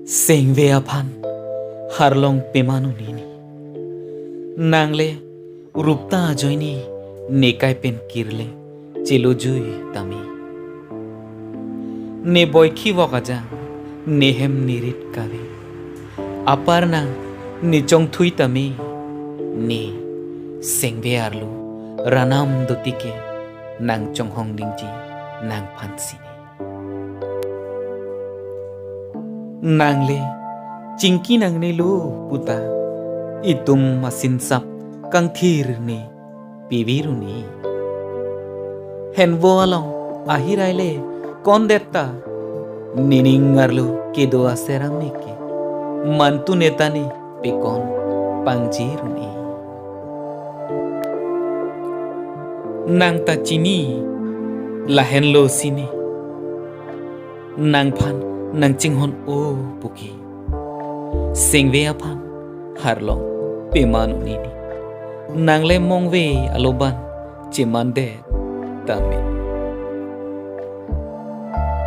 Sing ve aphan harlong pemanu nini nangle rupta ajoini nekai pen kirle chelo jui tami ne boikhi wakaja nehem nirit kabe aparna ne chongthui tami ne sengve arlu ranam dotike nang chonghong dingji nang phansini nangle chingki nangne lu puta itum masin sap kangthir ni piviruni henvo along ahiraile kon detta niningarlu kedo aseramike mantu netani pekon pangjiruni nang ta chini lahen lo sini nang phan nang chinghon o puki singve aphan harlong pemanu nini nangle mongve aloban chimande tame